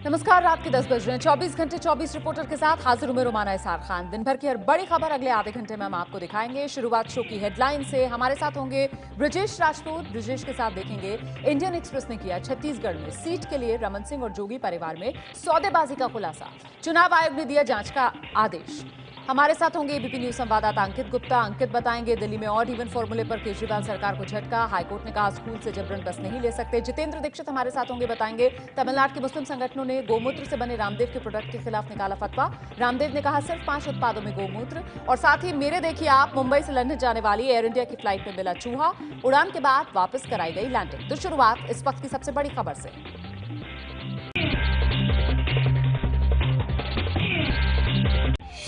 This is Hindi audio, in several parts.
नमस्कार, रात के 10 बज रहे हैं। 24 घंटे 24 रिपोर्टर के साथ हाजिर हूं मैं रोमाना इसार खान। दिन भर की हर बड़ी खबर अगले आधे घंटे में हम आपको दिखाएंगे। शुरुआत शो की हेडलाइन से। हमारे साथ होंगे ब्रजेश राजपूत। ब्रजेश के साथ देखेंगे इंडियन एक्सप्रेस ने किया छत्तीसगढ़ में सीट के लिए रमन सिंह और जोगी परिवार में सौदेबाजी का खुलासा। चुनाव आयोग ने दिया जांच का आदेश। हमारे साथ होंगे एबीपी न्यूज संवाददाता अंकित गुप्ता। अंकित बताएंगे दिल्ली में ऑड इवन फॉर्मूले पर केजरीवाल सरकार को झटका। हाईकोर्ट ने कहा स्कूल से जबरन बस नहीं ले सकते। जितेंद्र दीक्षित हमारे साथ होंगे, बताएंगे तमिलनाडु के मुस्लिम संगठनों ने गोमूत्र से बने रामदेव के प्रोडक्ट के खिलाफ निकाला फतवा। रामदेव ने कहा सिर्फ 5 उत्पादों में गोमूत्र। और साथ ही मेरे देखिए आप, मुंबई से लंदन जाने वाली एयर इंडिया की फ्लाइट में मिला चूहा। उड़ान के बाद वापस कराई गई लैंडिंग। तो शुरुआत इस वक्त की सबसे बड़ी खबर से।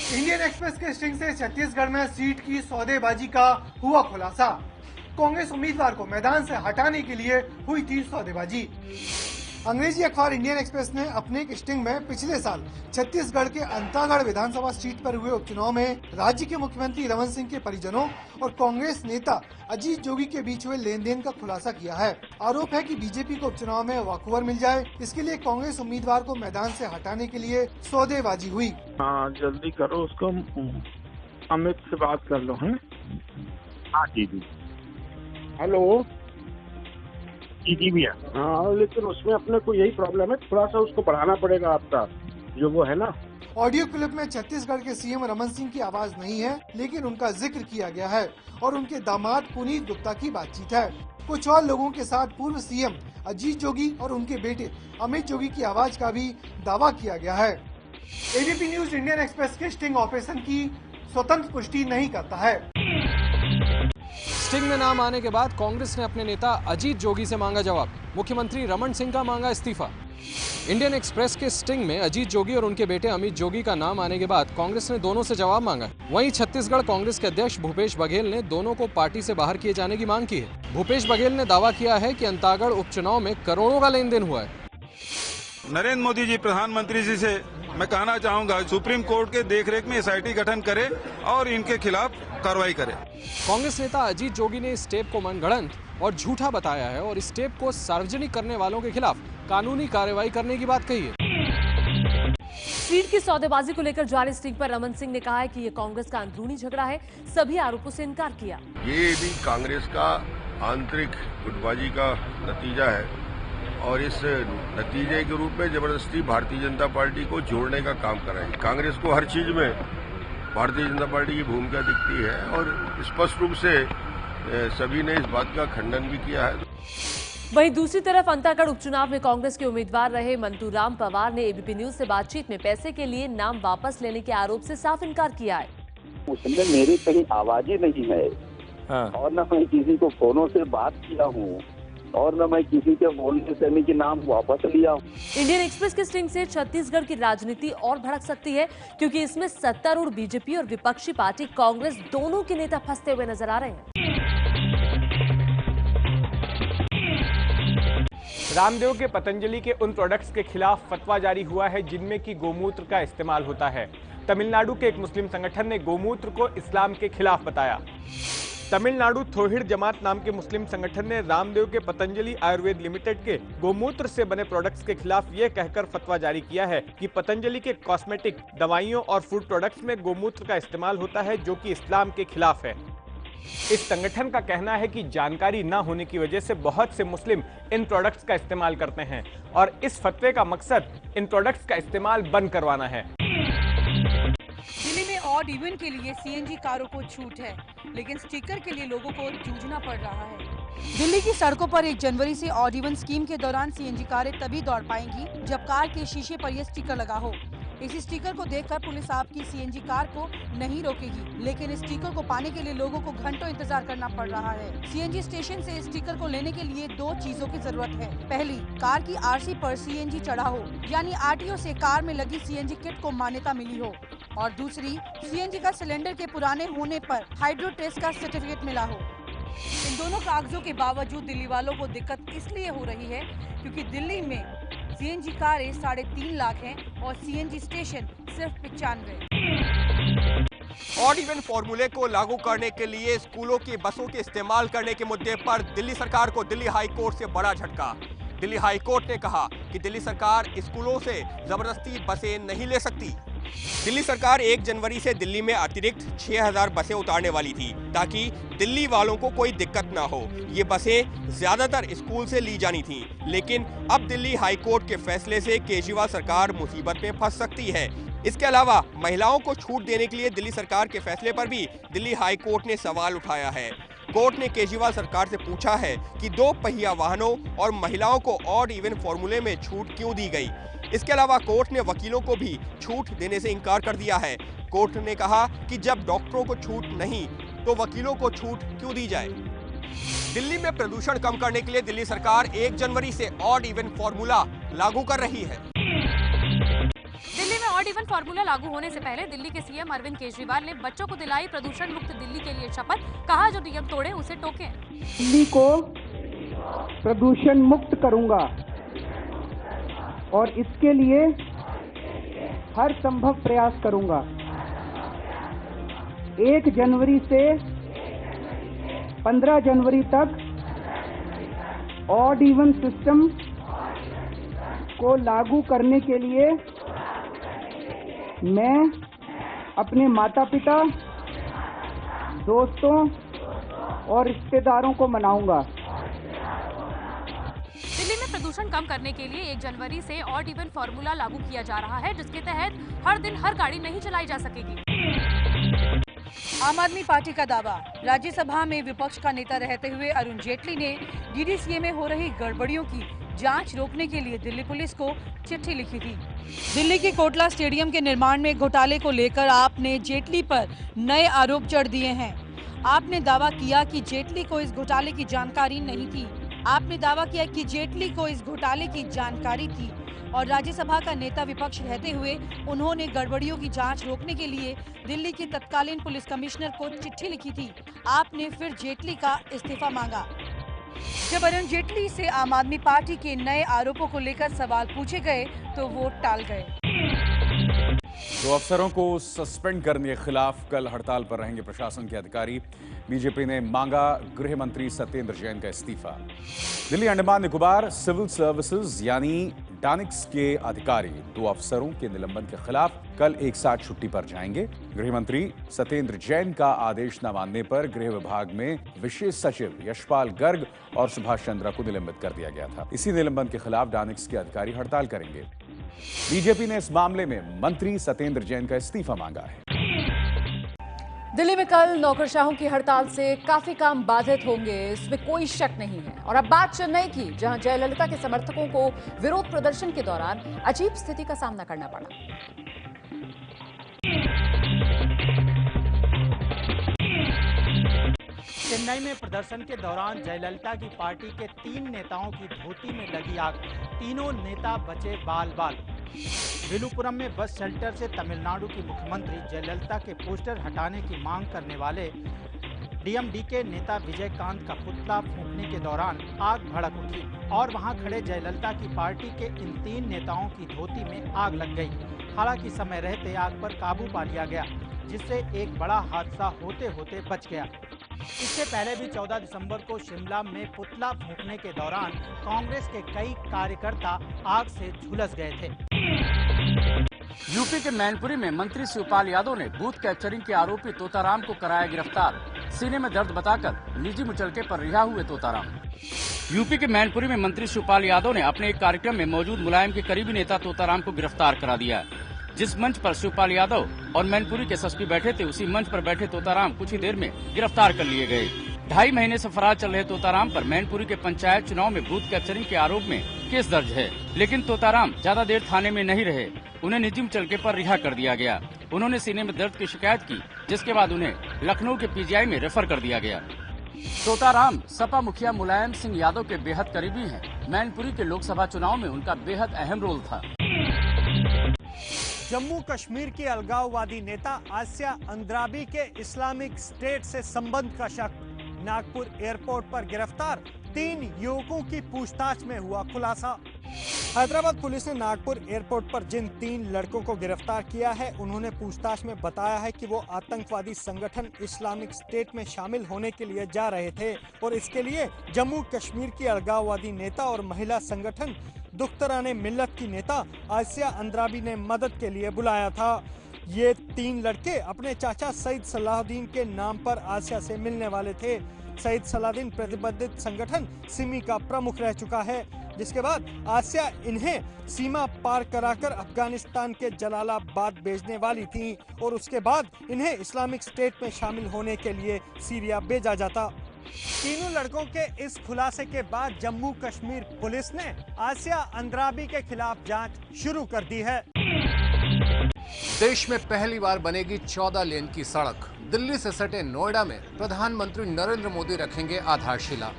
इंडियन एक्सप्रेस के स्टिंग से छत्तीसगढ़ में सीट की सौदेबाजी का हुआ खुलासा। कांग्रेस उम्मीदवार को मैदान से हटाने के लिए हुई थी सौदेबाजी। अंग्रेजी अखबार इंडियन एक्सप्रेस ने अपने एक स्टिंग में पिछले साल छत्तीसगढ़ के अंतागढ़ विधानसभा सीट पर हुए उपचुनाव में राज्य के मुख्यमंत्री रमन सिंह के परिजनों और कांग्रेस नेता अजीत जोगी के बीच हुए लेन देन का खुलासा किया है। आरोप है कि बीजेपी को उपचुनाव में वॉकओवर मिल जाए, इसके लिए कांग्रेस उम्मीदवार को मैदान से हटाने के लिए सौदेबाजी हुई। हाँ, जल्दी करो, उसको अमित से बात कर लो। हैं? हाँ दीदी, हेलो दीदी भैया। हाँ, लेकिन उसमें अपने को यही प्रॉब्लम है, थोड़ा सा उसको बढ़ाना पड़ेगा आपका जो वो है ना। ऑडियो क्लिप में छत्तीसगढ़ के सीएम रमन सिंह की आवाज नहीं है, लेकिन उनका जिक्र किया गया है और उनके दामाद पुनीत गुप्ता की बातचीत है। कुछ और लोगों के साथ पूर्व सीएम अजीत जोगी और उनके बेटे अमित जोगी की आवाज का भी दावा किया गया है। एबीपी न्यूज इंडियन एक्सप्रेस के स्टिंग ऑपरेशन की स्वतंत्र पुष्टि नहीं करता है। स्टिंग में नाम आने के बाद कांग्रेस ने अपने नेता अजीत जोगी से मांगा जवाब। मुख्यमंत्री रमन सिंह का मांगा इस्तीफा। इंडियन एक्सप्रेस के स्टिंग में अजीत जोगी और उनके बेटे अमित जोगी का नाम आने के बाद कांग्रेस ने दोनों से जवाब मांगा। वहीं छत्तीसगढ़ कांग्रेस के अध्यक्ष भूपेश बघेल ने दोनों को पार्टी से बाहर किए जाने की मांग की है। भूपेश बघेल ने दावा किया है कि अंतागढ़ उपचुनाव में करोड़ों का लेन देन हुआ है। नरेंद्र मोदी जी प्रधानमंत्री जी से मैं कहना चाहूंगा, सुप्रीम कोर्ट के देखरेख में एसआईटी गठन करे और इनके खिलाफ कार्रवाई करे। कांग्रेस नेता अजीत जोगी ने इस टेप को मनगढ़ंत और झूठा बताया है और इस टेप को सार्वजनिक करने वालों के खिलाफ कानूनी कार्रवाई करने की बात कही है। सीट की सौदेबाजी को लेकर जारी स्टिंग पर रमन सिंह ने कहा है कि ये कांग्रेस का अंदरूनी झगड़ा है। सभी आरोपों से इनकार किया। ये भी कांग्रेस का आंतरिक गुटबाजी का नतीजा है और इस नतीजे के रूप में जबरदस्ती भारतीय जनता पार्टी को जोड़ने का काम कर रहे हैं। कांग्रेस को हर चीज में भारतीय जनता पार्टी की भूमिका दिखती है और स्पष्ट रूप से सभी ने इस बात का खंडन भी किया है। वहीं दूसरी तरफ अंतागढ़ उपचुनाव में कांग्रेस के उम्मीदवार रहे मंतूराम पवार ने एबीपी न्यूज से बातचीत में पैसे के लिए नाम वापस लेने के आरोप से साफ इनकार किया है। उसमें मेरी कहीं आवाज ही नहीं है। हाँ। और न मैं किसी को फोनों से बात किया हूँ और न मैं किसी के बोलने से कि नाम वापस लिया। इंडियन एक्सप्रेस के स्टिंग से छत्तीसगढ़ की राजनीति और भड़क सकती है, क्योंकि इसमें सत्तारूढ़ बीजेपी और विपक्षी पार्टी कांग्रेस दोनों के नेता फंसते हुए नजर आ रहे हैं। रामदेव के पतंजलि के उन प्रोडक्ट्स के खिलाफ फतवा जारी हुआ है जिनमें की गोमूत्र का इस्तेमाल होता है। तमिलनाडु के एक मुस्लिम संगठन ने गोमूत्र को इस्लाम के खिलाफ बताया। तमिलनाडु थोहिड़ जमात नाम के मुस्लिम संगठन ने रामदेव के पतंजलि आयुर्वेद लिमिटेड के गोमूत्र से बने प्रोडक्ट्स के खिलाफ ये कहकर फतवा जारी किया है कि पतंजलि के कॉस्मेटिक, दवाइयों और फूड प्रोडक्ट्स में गोमूत्र का इस्तेमाल होता है, जो कि इस्लाम के खिलाफ है। इस संगठन का कहना है कि जानकारी न होने की वजह से बहुत से मुस्लिम इन प्रोडक्ट्स का इस्तेमाल करते हैं और इस फतवे का मकसद इन प्रोडक्ट्स का इस्तेमाल बंद करवाना है। दिल्ली में ऑड इवन के लिए सीएनजी कारों को छूट है, लेकिन स्टिकर के लिए लोगों को जूझना पड़ रहा है। दिल्ली की सड़कों पर 1 जनवरी से ऑड इवन स्कीम के दौरान सीएनजी कारें तभी दौड़ पाएंगी जब कार के शीशे पर यह स्टिकर लगा हो। इसी स्टिकर को देखकर पुलिस आपकी सीएनजी कार को नहीं रोकेगी, लेकिन इस स्टिकर को पाने के लिए लोगों को घंटों इंतजार करना पड़ रहा है। सीएनजी स्टेशन से इस स्टिकर को लेने के लिए 2 चीजों की जरूरत है। पहली, कार की आरसी पर सीएनजी चढ़ा हो, यानी आरटीओ से कार में लगी सीएनजी किट को मान्यता मिली हो, और दूसरी, सीएनजी का सिलेंडर के पुराने होने पर हाइड्रो टेस्ट का सर्टिफिकेट मिला हो। इन दोनों कागजों के बावजूद दिल्ली वालों को दिक्कत इसलिए हो रही है क्योंकि दिल्ली में सीएनजी कारें 3.5 लाख हैं और सीएनजी स्टेशन सिर्फ 95। ऑड इवन फॉर्मूले को लागू करने के लिए स्कूलों की बसों के इस्तेमाल करने के मुद्दे पर दिल्ली सरकार को दिल्ली हाई कोर्ट से बड़ा झटका। दिल्ली हाई कोर्ट ने कहा कि दिल्ली सरकार स्कूलों से जबरदस्ती बसें नहीं ले सकती। दिल्ली सरकार 1 जनवरी से दिल्ली में अतिरिक्त 6000 बसें उतारने वाली थी ताकि दिल्ली वालों को कोई दिक्कत ना हो। ये बसें ज्यादातर स्कूल से ली जानी थीं, लेकिन अब दिल्ली हाई कोर्ट के फैसले से केजरीवाल सरकार मुसीबत में फंस सकती है। इसके अलावा महिलाओं को छूट देने के लिए दिल्ली सरकार के फैसले पर भी दिल्ली हाई कोर्ट ने सवाल उठाया है। कोर्ट ने केजरीवाल सरकार से पूछा है कि 2 पहिया वाहनों और महिलाओं को ऑड इवन फॉर्मूले में छूट क्यों दी गई। इसके अलावा कोर्ट ने वकीलों को भी छूट देने से इनकार कर दिया है। कोर्ट ने कहा कि जब डॉक्टरों को छूट नहीं तो वकीलों को छूट क्यों दी जाए। दिल्ली में प्रदूषण कम करने के लिए दिल्ली सरकार 1 जनवरी से ऑड इवन फॉर्मूला लागू कर रही है। दिल्ली में ऑड इवन फॉर्मूला लागू होने से पहले दिल्ली के सीएम अरविंद केजरीवाल ने बच्चों को दिलाई प्रदूषण मुक्त दिल्ली के लिए शपथ। कहा जो नियम तोड़े उसे टोके। दिल्ली को प्रदूषण मुक्त करूंगा और इसके लिए हर संभव प्रयास करूंगा। 1 जनवरी से 15 जनवरी तक ऑड इवन सिस्टम को लागू करने के लिए मैं अपने माता पिता, दोस्तों और रिश्तेदारों को मनाऊंगा। दिल्ली में प्रदूषण कम करने के लिए 1 जनवरी से ऑड इवन फॉर्मूला लागू किया जा रहा है, जिसके तहत हर दिन हर गाड़ी नहीं चलाई जा सकेगी। आम आदमी पार्टी का दावा। राज्यसभा में विपक्ष का नेता रहते हुए अरुण जेटली ने डीडीसीए में हो रही गड़बड़ियों की जांच रोकने के लिए दिल्ली पुलिस को चिट्ठी लिखी थी। दिल्ली के कोटला स्टेडियम के निर्माण में घोटाले को लेकर आपने जेटली पर नए आरोप चढ़ दिए हैं। आपने दावा किया कि जेटली को इस घोटाले की जानकारी नहीं थी। आपने दावा किया कि जेटली को इस घोटाले की जानकारी थी और राज्यसभा का नेता विपक्ष रहते हुए उन्होंने गड़बड़ियों की जांच रोकने के लिए दिल्ली के तत्कालीन पुलिस कमिश्नर को चिट्ठी लिखी थी। आपने फिर जेटली का इस्तीफा मांगा। जब अरुण जेटली से आम आदमी पार्टी के नए आरोपों को लेकर सवाल पूछे गए तो वो टाल गए। 2 अफसरों को सस्पेंड करने के खिलाफ कल हड़ताल पर रहेंगे प्रशासन के अधिकारी। बीजेपी ने मांगा गृह मंत्री सत्येंद्र जैन का इस्तीफा। दिल्ली अंडमान निकोबार सिविल सर्विसेज यानी डानिक्स के अधिकारी 2 अफसरों के निलंबन के खिलाफ कल एक साथ छुट्टी पर जाएंगे। गृह मंत्री सत्येंद्र जैन का आदेश न मानने पर गृह विभाग में विशेष सचिव यशपाल गर्ग और सुभाष चंद्रा को निलंबित कर दिया गया था। इसी निलंबन के खिलाफ डानिक्स के अधिकारी हड़ताल करेंगे। बीजेपी ने इस मामले में मंत्री सत्येंद्र जैन का इस्तीफा मांगा है। दिल्ली में कल नौकरशाहों की हड़ताल से काफी काम बाधित होंगे, इसमें कोई शक नहीं है। और अब बात चेन्नई की, जहां जयललिता के समर्थकों को विरोध प्रदर्शन के दौरान अजीब स्थिति का सामना करना पड़ा। चेन्नई में प्रदर्शन के दौरान जयललिता की पार्टी के 3 नेताओं की धोती में लगी आग। तीनों नेता बचे बाल बाल। विलुपुरम में बस शेल्टर से तमिलनाडु की मुख्यमंत्री जयललिता के पोस्टर हटाने की मांग करने वाले डीएमडीके नेता विजयकांत का पुतला फूंकने के दौरान आग भड़क उठी और वहां खड़े जयललिता की पार्टी के इन 3 नेताओं की धोती में आग लग गई। हालांकि समय रहते आग पर काबू पा लिया गया, जिससे एक बड़ा हादसा होते होते बच गया। इससे पहले भी 14 दिसंबर को शिमला में पुतला फूंकने के दौरान कांग्रेस के कई कार्यकर्ता आग से झुलस गए थे। यूपी के मैनपुरी में मंत्री शिवपाल यादव ने बूथ कैप्चरिंग के आरोपी तोताराम को कराया गिरफ्तार। सीने में दर्द बताकर निजी मुचलके पर रिहा हुए तोताराम। यूपी के मैनपुरी में मंत्री शिवपाल यादव ने अपने एक कार्यक्रम में मौजूद मुलायम के करीबी नेता तोताराम को गिरफ्तार करा दिया। जिस मंच पर शिवपाल यादव और मैनपुरी के एसएसपी बैठे थे, उसी मंच पर बैठे तोताराम कुछ ही देर में गिरफ्तार कर लिए गए। 2.5 महीने से फरार चल रहे तोताराम पर मैनपुरी के पंचायत चुनाव में बूथ कैप्चरिंग के आरोप में केस दर्ज है, लेकिन तोताराम ज्यादा देर थाने में नहीं रहे। उन्हें निजी मुचलके पर रिहा कर दिया गया। उन्होंने सीने में दर्द की शिकायत की, जिसके बाद उन्हें लखनऊ के पीजीआई में रेफर कर दिया गया। तोताराम सपा मुखिया मुलायम सिंह यादव के बेहद करीबी हैं। मैनपुरी के लोकसभा चुनाव में उनका बेहद अहम रोल था। जम्मू कश्मीर की अलगाववादी नेता आसिया अंद्राबी के इस्लामिक स्टेट से संबंध का शक। नागपुर एयरपोर्ट पर गिरफ्तार 3 युवकों की पूछताछ में हुआ खुलासा। हैदराबाद पुलिस ने नागपुर एयरपोर्ट पर जिन 3 लड़कों को गिरफ्तार किया है, उन्होंने पूछताछ में बताया है कि वो आतंकवादी संगठन इस्लामिक स्टेट में शामिल होने के लिए जा रहे थे और इसके लिए जम्मू कश्मीर की अलगाववादी नेता और महिला संगठन दुख्तराने मिल्लत की नेता आसिया अंद्राबी ने मदद के लिए बुलाया था। ये 3 लड़के अपने चाचा सईद सलाहुद्दीन के नाम पर आसिया से मिलने वाले थे। सईद सलाहुद्दीन प्रतिबंधित संगठन सिमी का प्रमुख रह चुका है, जिसके बाद आसिया इन्हें सीमा पार कराकर अफगानिस्तान के जलालाबाद भेजने वाली थी और उसके बाद इन्हें इस्लामिक स्टेट में शामिल होने के लिए सीरिया भेजा जाता। तीनों लड़कों के इस खुलासे के बाद जम्मू कश्मीर पुलिस ने आसिया अंद्राबी के खिलाफ जांच शुरू कर दी है। देश में पहली बार बनेगी 14 लेन की सड़क। दिल्ली से सटे नोएडा में प्रधानमंत्री नरेंद्र मोदी रखेंगे आधारशिला।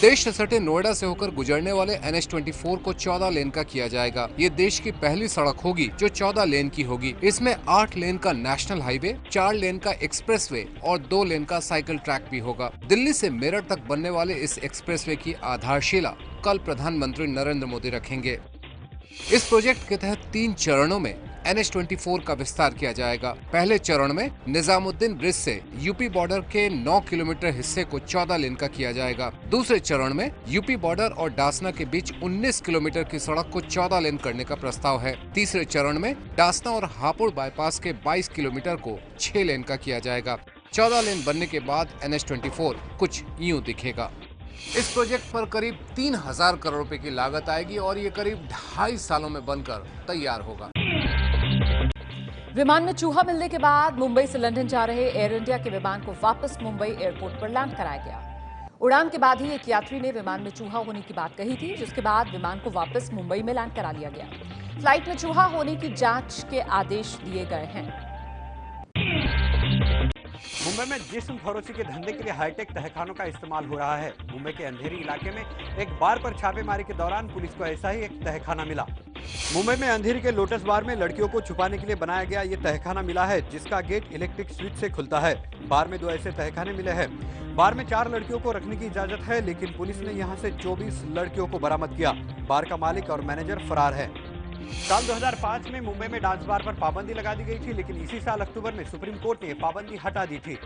देश से सटे नोएडा से होकर गुजरने वाले NH-24 को 14 लेन का किया जाएगा। ये देश की पहली सड़क होगी जो 14 लेन की होगी। इसमें 8 लेन का नेशनल हाईवे, 4 लेन का एक्सप्रेसवे और 2 लेन का साइकिल ट्रैक भी होगा। दिल्ली से मेरठ तक बनने वाले इस एक्सप्रेसवे की आधारशिला कल प्रधानमंत्री नरेंद्र मोदी रखेंगे। इस प्रोजेक्ट के तहत 3 चरणों में NH-24 का विस्तार किया जाएगा। पहले चरण में निजामुद्दीन ब्रिज से यूपी बॉर्डर के 9 किलोमीटर हिस्से को 14 लेन का किया जाएगा। दूसरे चरण में यूपी बॉर्डर और डासना के बीच 19 किलोमीटर की सड़क को 14 लेन करने का प्रस्ताव है। तीसरे चरण में डासना और हापुड़ बाईपास के 22 किलोमीटर को 6 लेन का किया जाएगा। 14 लेन बनने के बाद NH-24 कुछ यूं दिखेगा। इस प्रोजेक्ट पर करीब 3000 करोड़ रुपए की लागत आएगी और ये करीब 2.5 सालों में बनकर तैयार होगा। विमान में चूहा मिलने के बाद मुंबई से लंदन जा रहे एयर इंडिया के विमान को वापस मुंबई एयरपोर्ट पर लैंड कराया गया। उड़ान के बाद ही एक यात्री ने विमान में चूहा होने की बात कही थी, जिसके बाद विमान को वापस मुंबई में लैंड करा लिया गया। फ्लाइट में चूहा होने की जांच के आदेश दिए गए हैं। मुंबई में जिस्म फरोशी के धंधे के लिए हाईटेक तहखानों का इस्तेमाल हो रहा है। मुंबई के अंधेरी इलाके में एक बार पर छापेमारी के दौरान पुलिस को ऐसा ही एक तहखाना मिला। मुंबई में अंधेरी के लोटस बार में लड़कियों को छुपाने के लिए बनाया गया ये तहखाना मिला है, जिसका गेट इलेक्ट्रिक स्विच से खुलता है। बार में 2 ऐसे तहखाने मिले हैं। बार में 4 लड़कियों को रखने की इजाजत है, लेकिन पुलिस ने यहां से 24 लड़कियों को बरामद किया। बार का मालिक और मैनेजर फरार है। साल 2005 में मुंबई में डांस बार पर पाबंदी लगा दी गई थी, लेकिन इसी साल अक्टूबर में सुप्रीम कोर्ट ने पाबंदी हटा दी थी।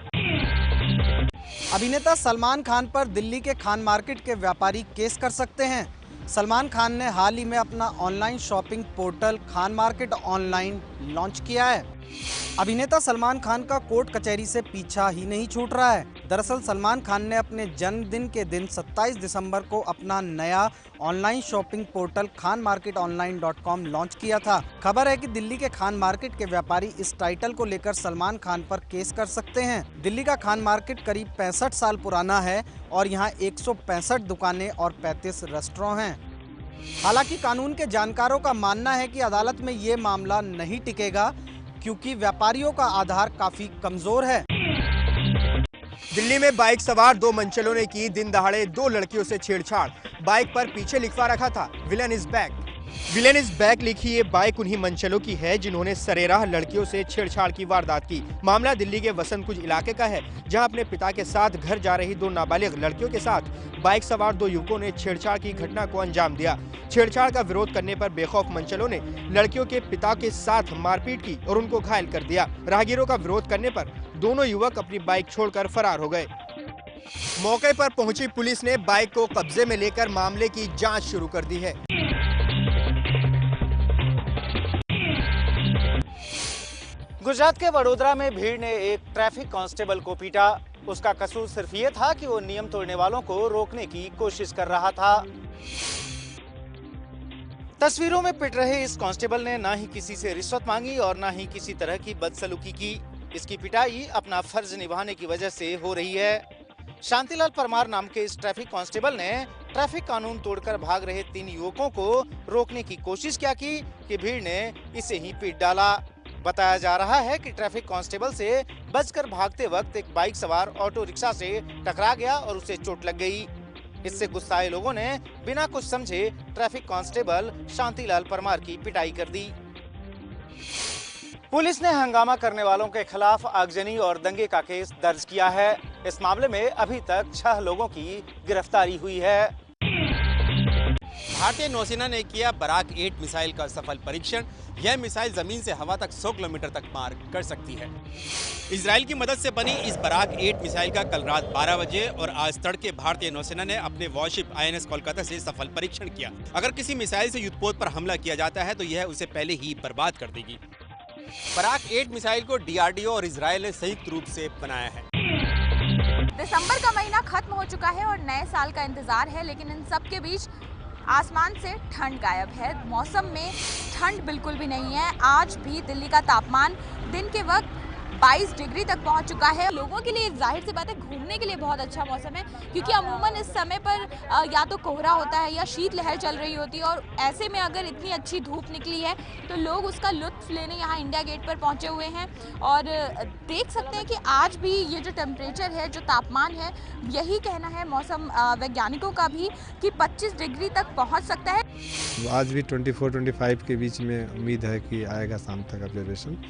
अभिनेता सलमान खान पर दिल्ली के खान मार्केट के व्यापारी केस कर सकते हैं। सलमान खान ने हाल ही में अपना online shopping portal Khan market online launch किया है। अभिनेता सलमान खान का कोर्ट कचहरी से पीछा ही नहीं छूट रहा है। दरअसल सलमान खान ने अपने जन्मदिन के दिन 27 दिसंबर को अपना नया online shopping portal Khan Market ऑनलाइन.com लॉन्च किया था। खबर है कि दिल्ली के खान मार्केट के व्यापारी इस टाइटल को लेकर सलमान खान पर केस कर सकते हैं। दिल्ली का खान मार्केट करीब 65 साल पुराना है और यहाँ 165 दुकानें और 35 रेस्टोरेंट हैं। हालांकि कानून के जानकारों का मानना है कि अदालत में ये मामला नहीं टिकेगा, क्योंकि व्यापारियों का आधार काफी कमजोर है। दिल्ली में बाइक सवार 2 मनचलों ने की दिन दहाड़े 2 लड़कियों से छेड़छाड़। बाइक पर पीछे लिखवा रखा था villain is back. Villain is back लिखी ये बाइक उन्हीं मनचलों की है जिन्होंने सरेराह लड़कियों से छेड़छाड़ की वारदात की। मामला दिल्ली के वसंत कुंज इलाके का है, जहां अपने पिता के साथ घर जा रही 2 नाबालिग लड़कियों के साथ बाइक सवार 2 युवकों ने छेड़छाड़ की घटना को अंजाम दिया। छेड़छाड़ का विरोध करने पर बेखौफ मनचलों ने लड़कियों के पिता के साथ मारपीट की और उनको घायल कर दिया। राहगीरों का विरोध करने पर दोनों युवक अपनी बाइक छोड़कर फरार हो गए। मौके पर पहुंची पुलिस ने बाइक को कब्जे में लेकर मामले की जांच शुरू कर दी है। गुजरात के वडोदरा में भीड़ ने एक ट्रैफिक कांस्टेबल को पीटा। उसका कसूर सिर्फ ये था कि वो नियम तोड़ने वालों को रोकने की कोशिश कर रहा था। तस्वीरों में पिट रहे इस कांस्टेबल ने ना ही किसी से रिश्वत मांगी और ना ही किसी तरह की बदसलूकी की। इसकी पिटाई अपना फर्ज निभाने की वजह से हो रही है। शांतिलाल परमार नाम के इस ट्रैफिक कांस्टेबल ने ट्रैफिक कानून तोड़कर भाग रहे 3 युवकों को रोकने की कोशिश क्या की कि भीड़ ने इसे ही पीट डाला। बताया जा रहा है कि ट्रैफिक कांस्टेबल से बचकर भागते वक्त एक बाइक सवार ऑटो रिक्शा से टकरा गया और उसे चोट लग गई। इससे गुस्साए लोगों ने बिना कुछ समझे ट्रैफिक कांस्टेबल शांतिलाल परमार की पिटाई कर दी। पुलिस ने हंगामा करने वालों के खिलाफ आगजनी और दंगे का केस दर्ज किया है। इस मामले में अभी तक 6 लोगों की गिरफ्तारी हुई है। भारतीय नौसेना ने किया बराक 8 मिसाइल का सफल परीक्षण। यह मिसाइल जमीन से हवा तक 100 किलोमीटर तक मार कर सकती है। इजराइल की मदद से बनी इस बराक 8 मिसाइल का कल रात 12 बजे और आज तड़के भारतीय नौसेना ने अपने वॉरशिप INS कोलकाता से सफल परीक्षण किया। अगर किसी मिसाइल से युद्धपोत पर हमला किया जाता है तो यह उसे पहले ही बर्बाद कर देगी। बराक 8 मिसाइल को DRDO और इजराइल ने संयुक्त रूप से बनाया है। दिसंबर का महीना खत्म हो चुका है और नए साल का इंतजार है, लेकिन इन सब के बीच आसमान से ठंड गायब है। मौसम में ठंड बिल्कुल भी नहीं है। आज भी दिल्ली का तापमान दिन के वक्त 22 डिग्री तक पहुंच चुका है। लोगों के लिए जाहिर सी बात है घूमने के लिए बहुत अच्छा मौसम है, क्योंकि अमूमन इस समय पर या तो कोहरा होता है या शीत लहर चल रही होती है, और ऐसे में अगर इतनी अच्छी धूप निकली है तो लोग उसका लुत्फ लेने यहाँ इंडिया गेट पर पहुंचे हुए हैं। और देख सकते हैं कि आज भी ये जो टेम्परेचर है, जो तापमान है, यही कहना है मौसम वैज्ञानिकों का भी कि 25 डिग्री तक पहुँच सकता है। आज भी 24-25 के बीच में उम्मीद है कि आएगा शाम तक ऑब्जर्वेशन।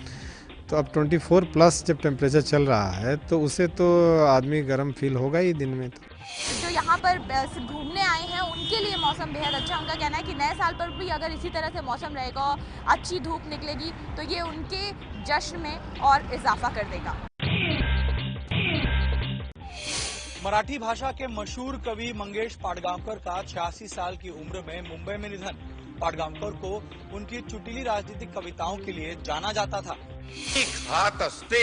तो अब 24 प्लस जब टेम्परेचर चल रहा है तो उसे तो आदमी गर्म फील होगा ही दिन में। तो जो यहाँ पर घूमने आए हैं उनके लिए मौसम बेहद अच्छा। उनका कहना है कि नए साल पर भी अगर इसी तरह से मौसम रहेगा, अच्छी धूप निकलेगी, तो ये उनके जश्न में और इजाफा कर देगा। मराठी भाषा के मशहूर कवि मंगेश पाडगांवकर का 86 साल की उम्र में मुंबई में निधन। पाडगांवकर को उनकी चुटीली राजनीतिक कविताओं के लिए जाना जाता था। एक हात असते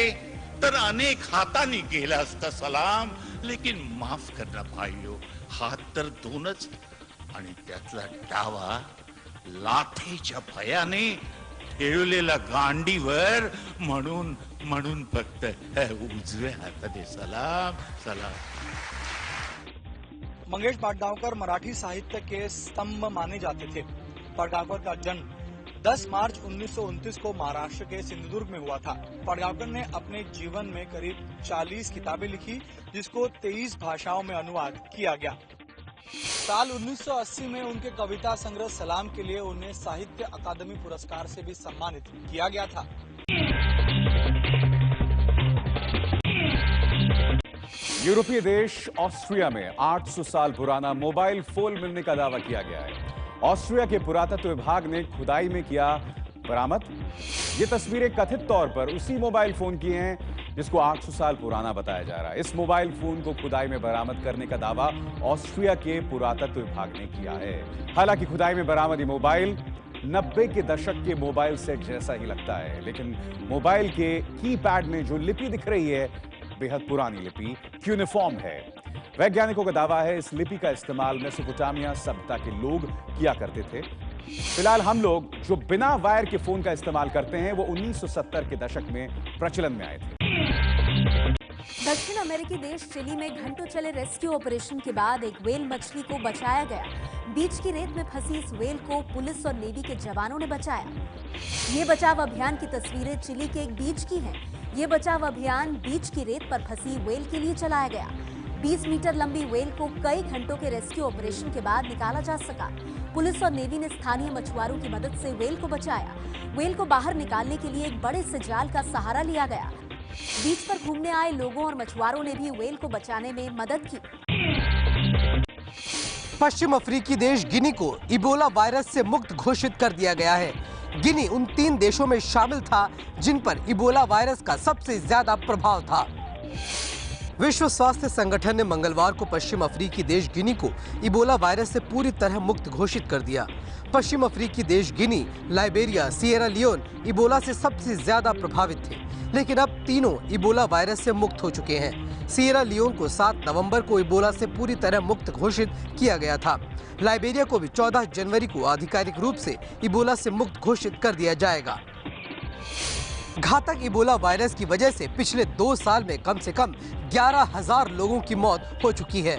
तर अनेक हातांनी केला असता सलाम, लेकिन माफ करना भाईयो, हात तर दोनच आणि त्यातला डावा लाथेच्या भयाने ठेवलेला गांडीवर, म्हणून फक्त उजव्या हाताने सलाम सलाम। मंगेश पाडगांवकर मराठी साहित्य के स्तंभ माने जाते थे। पाडगांवकर का जन्म 10 मार्च 1929 को महाराष्ट्र के सिंधुदुर्ग में हुआ था। पाडगांवकर ने अपने जीवन में करीब 40 किताबें लिखी, जिसको 23 भाषाओं में अनुवाद किया गया। साल 1980 में उनके कविता संग्रह सलाम के लिए उन्हें साहित्य अकादमी पुरस्कार से भी सम्मानित किया गया था। यूरोपीय देश ऑस्ट्रिया में 800 साल पुराना मोबाइल फोन मिलने का दावा किया गया है। ऑस्ट्रिया के पुरातत्व विभाग ने खुदाई में किया बरामद। ये तस्वीरें कथित तौर पर उसी मोबाइल फोन की हैं जिसको 800 साल पुराना बताया जा रहा है। इस मोबाइल फोन को खुदाई में बरामद करने का दावा ऑस्ट्रिया के पुरातत्व विभाग ने किया है। हालांकि खुदाई में बरामद ये मोबाइल 90 के दशक के मोबाइल सेट जैसा ही लगता है, लेकिन मोबाइल के कीपैड में जो लिपि दिख रही है बेहद पुरानी लिपि क्यूनिफॉर्म है। वैज्ञानिकों का दावा है इस लिपि का इस्तेमाल मेसोपोटामिया सभ्यता के लोग किया करते थे। फिलहाल हम लोग जो बिना वायर के फोन का इस्तेमाल करते हैं वो 1970 के दशक में प्रचलन में आए थे। दक्षिण अमेरिकी देश चिली में घंटों चले रेस्क्यू ऑपरेशन के बाद एक व्हेल मछली को बचाया गया। बीच की रेत में फंसी इस व्हेल को पुलिस और नेवी के जवानों ने बचाया। ये बचाव अभियान की तस्वीरें चिली के एक बीच की हैं। ये बचाव अभियान बीच की रेत पर फंसी व्हेल के लिए चलाया गया। 20 मीटर लंबी व्हेल को कई घंटों के रेस्क्यू ऑपरेशन के बाद निकाला जा सका। पुलिस और नेवी ने स्थानीय मछुआरों की मदद से व्हेल को बचाया। व्हेल को बाहर निकालने के लिए एक बड़े से जाल का सहारा लिया गया। बीच पर घूमने आए लोगों और मछुआरों ने भी व्हेल को बचाने में मदद की। पश्चिम अफ्रीकी देश गिनी को इबोला वायरस से मुक्त घोषित कर दिया गया है। गिनी उन 3 देशों में शामिल था जिन पर इबोला वायरस का सबसे ज्यादा प्रभाव था। विश्व स्वास्थ्य संगठन ने मंगलवार को पश्चिम अफ्रीकी देश गिनी को इबोला वायरस से पूरी तरह मुक्त घोषित कर दिया। पश्चिम अफ्रीकी देश गिनी, लाइबेरिया, सिएरा लियोन इबोला से सबसे ज्यादा प्रभावित थे, लेकिन अब तीनों इबोला वायरस से मुक्त हो चुके हैं। सिएरा लियोन को 7 नवंबर को इबोला से पूरी तरह मुक्त घोषित किया गया था। लाइबेरिया को भी 14 जनवरी को आधिकारिक रूप से इबोला से मुक्त घोषित कर दिया जाएगा। घातक इबोला वायरस की वजह से पिछले 2 साल में कम से कम 11,000 लोगों की मौत हो चुकी है।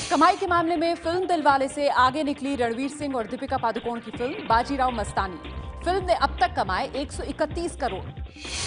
कमाई के मामले में फिल्म दिलवाले से आगे निकली रणवीर सिंह और दीपिका पादुकोण की फिल्म बाजीराव मस्तानी। फिल्म ने अब तक कमाए 131 करोड़।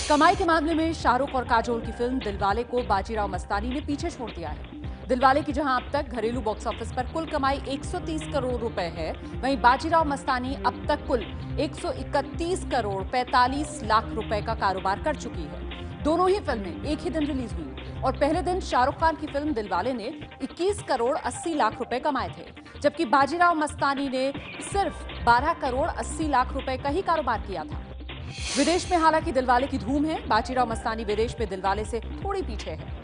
कमाई के मामले में शाहरुख और काजोल की फिल्म दिलवाले को बाजीराव मस्तानी ने पीछे छोड़ दिया है। दिलवाले की जहां अब तक घरेलू बॉक्स ऑफिस पर कुल कमाई 130 करोड़ रुपए है, वहीं बाजीराव मस्तानी अब तक कुल 131 करोड़ 45 लाख रुपए का कारोबार कर चुकी है। दोनों ही फिल्में एक ही दिन रिलीज हुई। और पहले दिन शाहरुख खान की फिल्म दिलवाले ने 21 करोड़ 80 लाख रुपए कमाए थे, जबकि बाजीराव मस्तानी ने सिर्फ 12 करोड़ 80 लाख रुपए का ही कारोबार किया था। विदेश में हालांकि दिलवाले की धूम है। बाजीराव मस्तानी विदेश में दिलवाले से थोड़ी पीछे है।